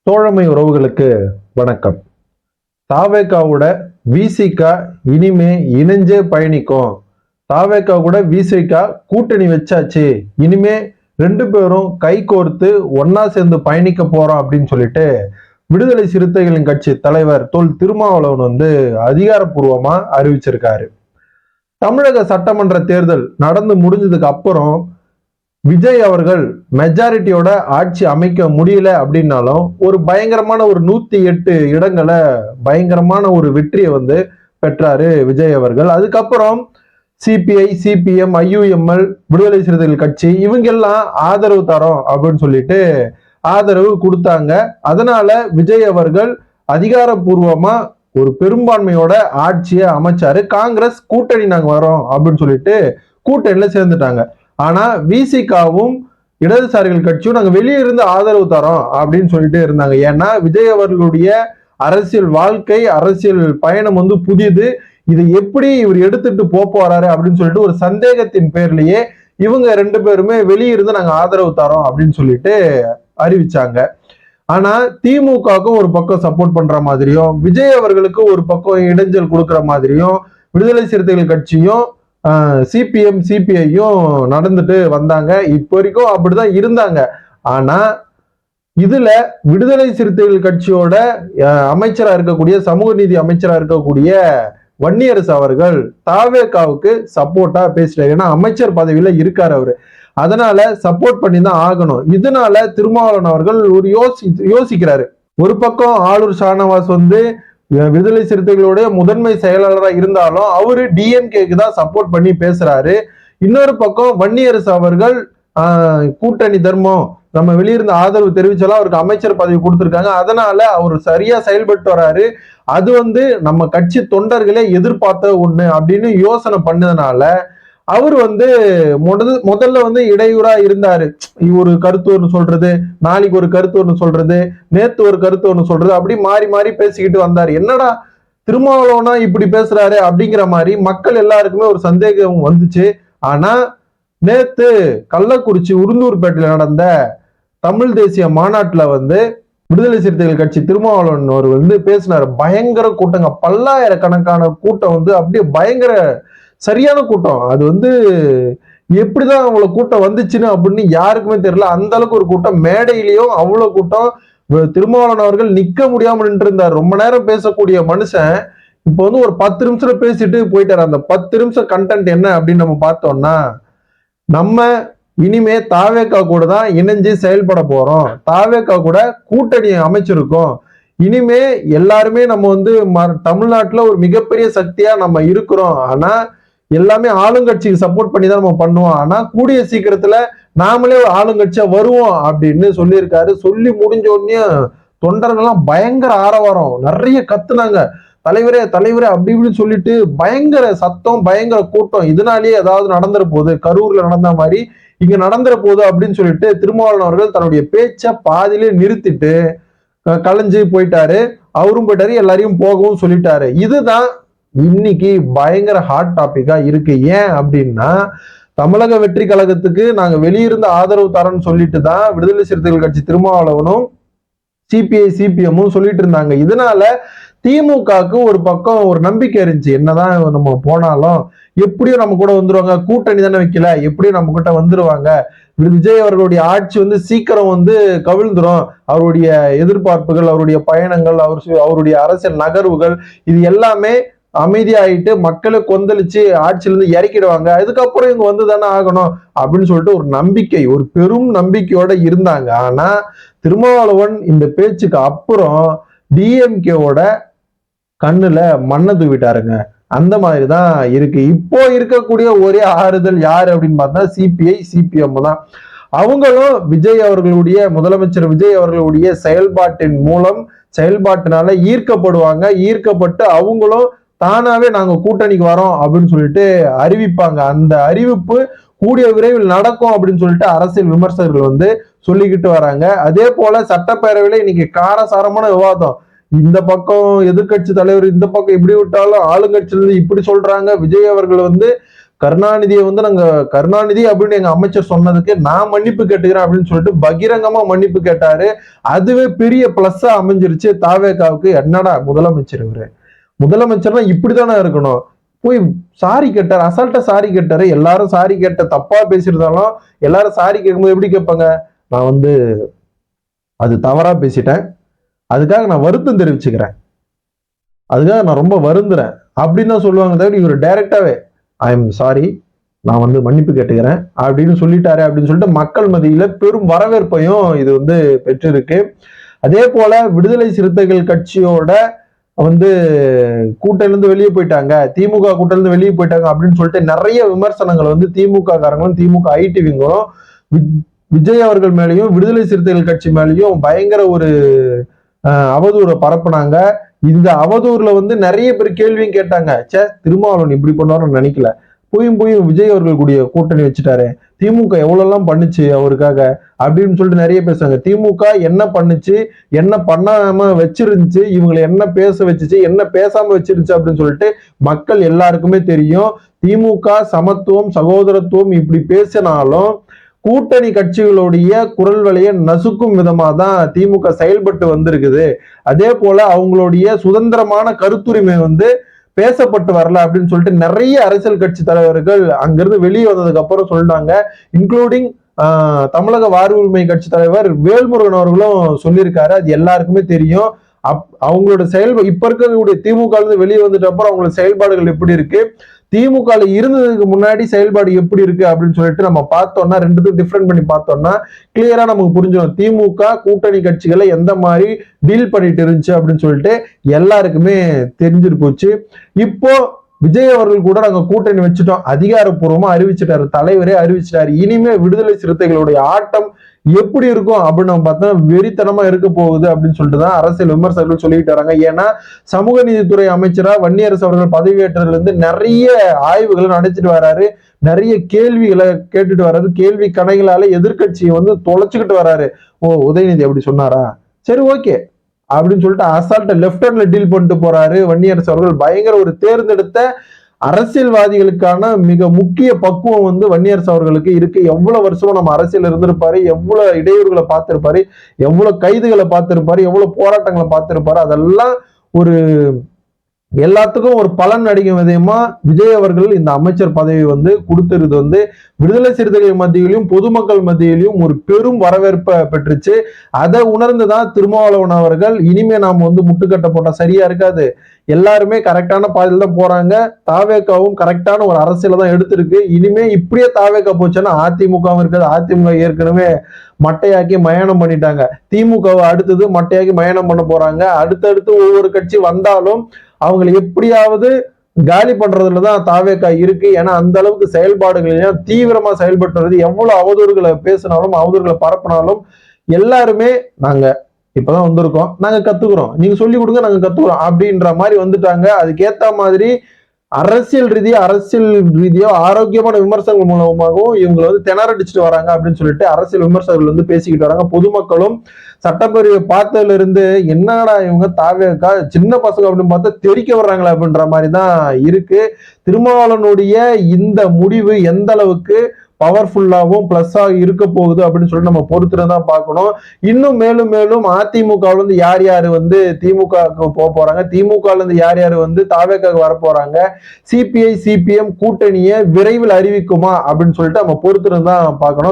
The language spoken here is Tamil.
தோழமை உறவுகளுக்கு வணக்கம். தாவேகாவோட விசிகா இனிமே இணைஞ்சே பயணிக்கும். தாவேகா கூட விசிகா கூட்டணி வச்சாச்சு, இனிமே ரெண்டு பேரும் கை கோர்த்து ஒன்னா சேர்ந்து பயணிக்க போறோம் அப்படின்னு சொல்லிட்டு விடுதலை சிறுத்தைகளின் கட்சி தலைவர் தொல் திருமாவளவன் அதிகாரப்பூர்வமா அறிவிச்சிருக்காரு. தமிழக சட்டமன்ற தேர்தல் நடந்து முடிஞ்சதுக்கு அப்புறம் விஜய் அவர்கள் மெஜாரிட்டியோட ஆட்சி அமைக்க முடியல அப்படின்னாலும் ஒரு பயங்கரமான ஒரு 108 இடங்களை பயங்கரமான ஒரு வெற்றியை பெற்றாரு விஜய் அவர்கள். அதுக்கப்புறம் சிபிஐ, சிபிஎம், ஐயுஎம்எல், விடுதலை சிறுத்தைகள் கட்சி இவங்கெல்லாம் ஆதரவு தரோம் அப்படின்னு சொல்லிட்டு ஆதரவு கொடுத்தாங்க. அதனால விஜய் அவர்கள் அதிகாரப்பூர்வமா ஒரு பெரும்பான்மையோட ஆட்சியை அமைச்சாரு. காங்கிரஸ் கூட்டணி நாங்க வரோம் அப்படின்னு சொல்லிட்டு கூட்டணியில சேர்ந்துட்டாங்க. ஆனா விசிகாவும் இடதுசாரிகள் கட்சியும் நாங்க வெளியே இருந்து ஆதரவு தரோம் அப்படின்னு சொல்லிட்டு இருந்தாங்க. ஏன்னா விஜய் அவர்களுடைய அரசியல் வாழ்க்கை, அரசியல் பயணம் புதியது. இதை எப்படி இவர் எடுத்துட்டு போறாரு அப்படின்னு சொல்லிட்டு ஒரு சந்தேகத்தின் பேர்லயே இவங்க ரெண்டு பேருமே வெளியே இருந்து நாங்க ஆதரவு தரோம் அப்படின்னு சொல்லிட்டு அறிவிச்சாங்க. ஆனா திமுகவுக்கும் ஒரு பக்கம் சப்போர்ட் பண்ற மாதிரியும், விஜய் அவர்களுக்கு ஒரு பக்கம் இடைஞ்சல் கொடுக்கிற மாதிரியும் விடுதலை சிறுத்தைகள் கட்சியும் சிபிஎம், சிபிஐயும் நடந்துட்டு வந்தாங்க. இப்போ வரைக்கும் அப்படிதான் இருந்தாங்க. ஆனா இதுல விடுதலை சிறுத்தைகள் கட்சியோட அமைச்சரா இருக்கக்கூடிய, சமூக நீதி அமைச்சரா இருக்கக்கூடிய வன்னியரசு அவர்கள் தாவேகாவுக்கு சப்போர்ட்டா பேசிட்டாரு. ஏன்னா அமைச்சர் பதவியில இருக்காரு அவரு, அதனால சப்போர்ட் பண்ணி தான் ஆகணும். இதனால திருமாவளவன் அவர்கள் ஒரு யோசிக்கிறாரு. ஒரு பக்கம் ஆளூர் ஷானவாஸ் விடுதலை சிறுத்தைகளுடைய முதன்மை செயலாளராக இருந்தாலும் அவரு டிஎம்கேக்கு தான் சப்போர்ட் பண்ணி பேசுறாரு. இன்னொரு பக்கம் வன்னியரசு அவர்கள் கூட்டணி தர்மம், நம்ம வெளியிருந்த ஆதரவு தெரிவிச்சாலும் அவருக்கு அமைச்சர் பதவி கொடுத்திருக்காங்க, அதனால அவர் சரியா செயல்பட்டு வராரு. அது நம்ம கட்சி தொண்டர்களே எதிர்பார்த்த ஒண்ணு அப்படின்னு யோசனை பண்ணதுனால அவர் முதல்ல இடையூறா இருந்தாரு. ஒரு கருத்து ஒன்று சொல்றது, நாளைக்கு ஒரு கருத்து ஒன்று சொல்றது, நேத்து ஒரு கருத்து ஒன்று சொல்றது, அப்படி மாறி மாறி பேசிக்கிட்டு வந்தாரு. என்னடா திருமாவளவனா இப்படி பேசுறாரு அப்படிங்கிற மாதிரி மக்கள் எல்லாருக்குமே ஒரு சந்தேகம் வந்துச்சு. ஆனா நேத்து கள்ளக்குறிச்சி உளுந்தூர்பேட்டையில நடந்த தமிழ் தேசிய மாநாட்டுல விடுதலை சிறுத்தைகள் கட்சி திருமாவளவன் அவர் பேசினாரு. பயங்கர கூட்டங்க, பல்லாயிரக்கணக்கான கூட்டம் அப்படியே பயங்கர சரியான கூட்டம். அது எப்படிதான் அவ்வளவு கூட்டம் வந்துச்சுன்னு அப்படின்னு யாருக்குமே தெரியல. அந்த அளவுக்கு ஒரு கூட்டம், மேடையிலையும் அவ்வளவு கூட்டம். திருமாவளவன் அவர்கள் நிக்க முடியாம நின்று இருந்தார். ரொம்ப நேரம் பேசக்கூடிய மனுஷன் இப்போ ஒரு 10 நிமிஷத்துல பேசிட்டு போயிட்டாரு. அந்த 10 நிமிஷம் கண்டென்ட் என்ன அப்படின்னு நம்ம பார்த்தோம்னா, நம்ம இனிமே தாவேகா கூட தான் இணைஞ்சு செயல்பட போறோம், தாவேகா கூட கூட்டணி அமைச்சிருக்கோம், இனிமே எல்லாருமே நம்ம தமிழ்நாட்டுல ஒரு மிகப்பெரிய சக்தியா நம்ம இருக்கிறோம். ஆனா எல்லாமே ஆளுங்கட்சிக்கு சப்போர்ட் பண்ணி தான் நம்ம பண்ணுவோம். ஆனா கூடிய சீக்கிரத்துல நாமளே ஒரு ஆளுங்கட்சியா வருவோம் அப்படின்னு சொல்லியிருக்காரு. சொல்லி முடிஞ்ச உடனே தொண்டர்கள்லாம் பயங்கர ஆரவாரம், நிறைய கத்துனாங்க, தலைவரே தலைவரே அப்படி இப்படின்னு சொல்லிட்டு பயங்கர சத்தம், பயங்கர கூட்டம். இதனாலேயே ஏதாவது நடந்துற போகுது, கரூர்ல நடந்த மாதிரி இங்க நடந்துற போகுது அப்படின்னு சொல்லிட்டு திருமாவளவன் அவர்கள் தன்னுடைய பேச்சை பாதியிலே நிறுத்திட்டு கலைஞ்சு போயிட்டாரு. அவரும் போயிட்டாரு, எல்லாரையும் போகவும் சொல்லிட்டாரு. இதுதான் இன்னைக்கு பயங்கர ஹாட் டாபிக்கா இருக்கு. ஏன் அப்படின்னா, தமிழக வெற்றி கழகத்துக்கு நாங்க வெளியிருந்த ஆதரவு தரேன்னு சொல்லிட்டு தான் விடுதலை சிறுத்தைகள் கட்சி திருமாவளவனும் சிபிஐ, சிபிஎம்மும் சொல்லிட்டு இருந்தாங்க. இதனால திமுகவுக்கு ஒரு பக்கம் ஒரு நம்பிக்கை இருந்துச்சு, என்னதான் நம்ம போனாலும் எப்படியும் நம்ம கூட வந்துருவாங்க, கூட்டணி தானே வைக்கல, எப்படியும் நம்ம கிட்ட வந்துருவாங்க, விஜய் அவர்களுடைய ஆட்சி சீக்கிரம் கவிழ்ந்துரும், அவருடைய எதிர்பார்ப்புகள், அவருடைய பயணங்கள், அவருடைய அரசியல் நகர்வுகள் இது எல்லாமே அமைதியாயிட்டு மக்களை கொந்தளிச்சு ஆட்சியிலிருந்து இறக்கிடுவாங்க, அதுக்கப்புறம் இவங்க வந்துதானே ஆகணும் அப்படின்னு சொல்லிட்டு ஒரு நம்பிக்கை, ஒரு பெரும் நம்பிக்கையோட இருந்தாங்க. ஆனா திருமாவளவன் இந்த பேச்சுக்கு அப்புறம் டிஎம்கேவோட கண்ணுல மண்ணை தூவிட்டாருங்க. அந்த மாதிரிதான் இருக்கு. இப்போ இருக்கக்கூடிய ஒரே ஆறுதல் யாரு அப்படின்னு பார்த்தா சிபிஐ, சிபிஎம் தான். அவங்களும் விஜய் அவர்களுடைய, முதலமைச்சர் விஜய் அவர்களுடைய செயல்பாட்டினால ஈர்க்கப்படுவாங்க. ஈர்க்கப்பட்டு அவங்களும் தானாவே நாங்க கூட்டணிக்கு வரோம் அப்படின்னு சொல்லிட்டு அறிவிப்பாங்க. அந்த அறிவிப்பு கூடிய விரைவில் நடக்கும் அப்படின்னு சொல்லிட்டு அரசியல் விமர்சகர்கள் சொல்லிக்கிட்டு வராங்க. அதே போல சட்டப்பேரவையில இன்னைக்கு காரசாரமான விவாதம். இந்த பக்கம் எதிர்கட்சி தலைவர் இந்த பக்கம் இப்படி விட்டாலும் ஆளுங்கட்சியில இருந்து இப்படி சொல்றாங்க. விஜய் அவர்கள் கருணாநிதியை வந்து நாங்க கருணாநிதி அப்படின்னு எங்க அமைச்சர் சொன்னதுக்கு நான் மன்னிப்பு கேட்டுக்கிறேன் அப்படின்னு சொல்லிட்டு பகிரங்கமா மன்னிப்பு கேட்டாரு. அதுவே பெரிய பிளஸ்ஸா அமைஞ்சிருச்சு தாவேகாவுக்கு. என்னடா முதலமைச்சர் இவரு, முதலமைச்சர்னா இப்படித்தானே இருக்கணும். போய் சாரி கேட்டாரு, அசால்ட்டா சாரி கேட்டாரு. எல்லாரும் சாரி கேட்ட தப்பா பேசியிருந்தாலும் எல்லாரும் சாரி கேட்கும்போது எப்படி கேட்பாங்க, நான் வந்து அது தவறா பேசிட்டேன், அதுக்காக நான் வருத்தம் தெரிவிச்சுக்கிறேன், அதுக்காக நான் ரொம்ப வருந்துறேன் அப்படின்னு தான் சொல்லுவாங்க தவிர இவர் டைரக்டாவே ஐ எம் சாரி, நான் வந்து மன்னிப்பு கேட்டுக்கிறேன் அப்படின்னு சொல்லிட்டாரு அப்படின்னு சொல்லிட்டு மக்கள் மத்தியில பெரும் வரவேற்பையும் இது வந்து பெற்றிருக்கு. அதே போல விடுதலை சிறுத்தைகள் கட்சியோட வந்து கூட்டிலிருந்து வெளியே போயிட்டாங்க, திமுக கூட்டிலிருந்து வெளியே போயிட்டாங்க அப்படின்னு சொல்லிட்டு நிறைய விமர்சனங்கள் வந்து திமுக காரங்களும் திமுக ஐடிவிங்களும் விஜய் அவர்கள் மேலேயும் விடுதலை சிறுத்தைகள் கட்சி மேலேயும் பயங்கர ஒரு அவதூறை பரப்புனாங்க. இந்த அவதூறுல வந்து நிறைய பேர் கேள்வியும் கேட்டாங்க. சே, திருமாவளவன் இப்படி பண்ணுவாருன்னு நினைக்கல, போயும் விஜய் அவர்கள் கூடிய கூட்டணி வச்சுட்டாரு, திமுக எவ்வளவு பண்ணுச்சு அவருக்காக அப்படின்னு சொல்லிட்டு நிறைய பேசுறாங்க. திமுக என்ன பண்ணுச்சு, என்ன பண்ணாம வச்சிருந்துச்சு, இவங்களை என்ன பேச வச்சுச்சு, என்ன பேசாம வச்சிருந்துச்சு அப்படின்னு சொல்லிட்டு மக்கள் எல்லாருக்குமே தெரியும். திமுக சமத்துவம் சகோதரத்துவம் இப்படி பேசினாலும் கூட்டணி கட்சிகளுடைய குரல் வலையை நசுக்கும் விதமா தான் திமுக செயல்பட்டு வந்திருக்குது. அதே போல அவங்களுடைய சுதந்திரமான கருத்துரிமை வந்து பேசப்பட்டு வரல அப்படின்னு சொல்லிட்டு நிறைய அரசியல் கட்சி தலைவர்கள் அங்கிருந்து வெளியே வந்ததுக்கு அப்புறம் சொல்லிட்டாங்க. இன்க்ளூடிங் தமிழக வாழ்வுரிமை கட்சி தலைவர் வேல்முருகன் அவர்களும் சொல்லியிருக்காரு. அது எல்லாருக்குமே தெரியும். அவங்களோட இப்ப இருக்கக்கூடிய திமுக இருந்து வெளியே வந்துட்டு அப்புறம் அவங்களோட செயல்பாடுகள் எப்படி இருக்கு, திமுக இருந்ததுக்கு முன்னாடி செயல்பாடு எப்படி இருக்கு அப்படின்னு சொல்லிட்டு நம்ம பார்த்தோம்னா ரெண்டுத்துக்கும் டிஃபரெண்ட் பண்ணி பார்த்தோம்னா கிளியரா நமக்கு புரிஞ்சிடும் திமுக கூட்டணி கட்சிகளை எந்த மாதிரி டீல் பண்ணிட்டு இருந்துச்சு அப்படின்னு சொல்லிட்டு எல்லாருக்குமே தெரிஞ்சிட்டு போச்சு. இப்போ விஜய் அவர்கள் கூட நாங்க கூட்டணி வச்சுட்டோம், அதிகாரப்பூர்வமா அறிவிச்சிட்டாரு, தலைவரே அறிவிச்சிட்டாரு. இனிமே விடுதலை சிறுத்தைகளுடைய ஆட்டம் எப்படி இருக்கும் அப்படின்னு நம்ம பார்த்தா வெறித்தனமா இருக்க போகுது அப்படின்னு சொல்லிட்டு தான் அரசியல் விமர்சகர்கள் சொல்லிட்டு வராங்க. ஏன்னா சமூக நீதித்துறை அமைச்சரா வன்னியரசு அவர்கள் பதவியேற்றதுல இருந்து நிறைய ஆய்வுகளை நடத்திட்டு வராரு, நிறைய கேள்விகளை கேட்டுட்டு வர்றாரு, கேள்வி கணைகளால எதிர்கட்சியை வந்து தொலைச்சுக்கிட்டு வராரு. ஓ, உதயநிதி அப்படி சொன்னாரா, சரி ஓகே அப்படின்னு சொல்லிட்டு அசால்ட்ட லெப்ட் ஹேண்ட்ல டீல் பண்ணிட்டு போறாரு வன்னியரசு அவர்கள். பயங்கர ஒரு தேர்ந்தெடுத்த அரசியல்வாதிகளுக்கான மிக முக்கிய பக்குவம் வந்து வன்னியரசு அவர்களுக்கு இருக்கு. எவ்வளவு வருஷமா நம்ம அரசியல் இருந்திருப்பாரு, எவ்வளவு இடையூறுகளை பார்த்திருப்பாரு, எவ்வளவு கைதுகளை பார்த்திருப்பாரு, எவ்வளவு போராட்டங்களை பார்த்திருப்பாரு. அதெல்லாம் ஒரு எல்லாத்துக்கும் ஒரு பலன் அடிக்கும் விதமா விஜய் அவர்கள் இந்த அமைச்சர் பதவி வந்து கொடுத்துருது வந்து விடுதலை சிறுத்தைகள் மத்தியிலும் பொதுமக்கள் மத்தியிலும் ஒரு பெரும் வரவேற்பை பெற்றுச்சு. அதை உணர்ந்துதான் திருமாவளவன் அவர்கள் இனிமே நாம் வந்து முட்டுக்கட்டை போட்டா சரியா இருக்காது, எல்லாருமே கரெக்டான பாதையில் தான் போறாங்க, தாவேகாவும் கரெக்டான ஒரு அரசியல தான் எடுத்திருக்கு, இனிமே இப்படியே தாவேகா போச்சுன்னா அதிமுகவும் இருக்காது, அதிமுக ஏற்கனவே மட்டையாக்கி மயானம் பண்ணிட்டாங்க, திமுகவை அடுத்தது மட்டையாக்கி மயானம் பண்ண போறாங்க. அடுத்தடுத்து ஒவ்வொரு கட்சி வந்தாலும் அவங்களை எப்படியாவது காலி பண்றதுலதான் தாவேகா இருக்கு. ஏன்னா அந்த அளவுக்கு செயல்பாடுகள் தீவிரமா செயல்பட்டு வருது. எவ்வளவு அவதூறுகளை பேசினாலும் அவதூறுகளை பரப்பினாலும் எல்லாருமே நாங்க இப்பதான் வந்திருக்கோம், நாங்க கத்துக்கிறோம், நீங்க சொல்லி கொடுங்க நாங்க கத்துக்கிறோம் அப்படின்ற மாதிரி வந்துட்டாங்க. அதுக்கேத்த மாதிரி அரசியல் ரீதியா ஆரோக்கியமான விமர்சனங்கள் மூலமாகவும் இவங்களை வந்து திணறடிச்சுட்டு வராங்க அப்படின்னு சொல்லிட்டு அரசியல் விமர்சகர்கள் வந்து பேசிக்கிட்டு வராங்க. பொதுமக்களும் சட்டப்பேரவை பார்த்ததுல இருந்து என்னடா இவங்க தாவேகா சின்ன பசங்க அப்படின்னு பார்த்தா தெரிக்க வர்றாங்களா அப்படின்ற மாதிரி தான் இருக்கு. திருமாவளவனுடைய இந்த முடிவு எந்த அளவுக்கு பவர்ஃபுல்லாகவும் பிளஸ்ஸா இருக்க போகுது அப்படின்னு சொல்லிட்டு நம்ம பொறுத்துதான் பார்க்கணும். இன்னும் மேலும் மேலும் அதிமுகவுல இருந்து யார் யாரு வந்து திமுகவுக்கு போறாங்க, திமுகல இருந்து யார் யாரு வந்து தாவேகாவுக்கு வர போறாங்க, சிபிஐ சிபிஎம் கூட்டணியை விரைவில் அறிவிக்குமா அப்படின்னு சொல்லிட்டு நம்ம பொறுத்துதான் பார்க்கணும்.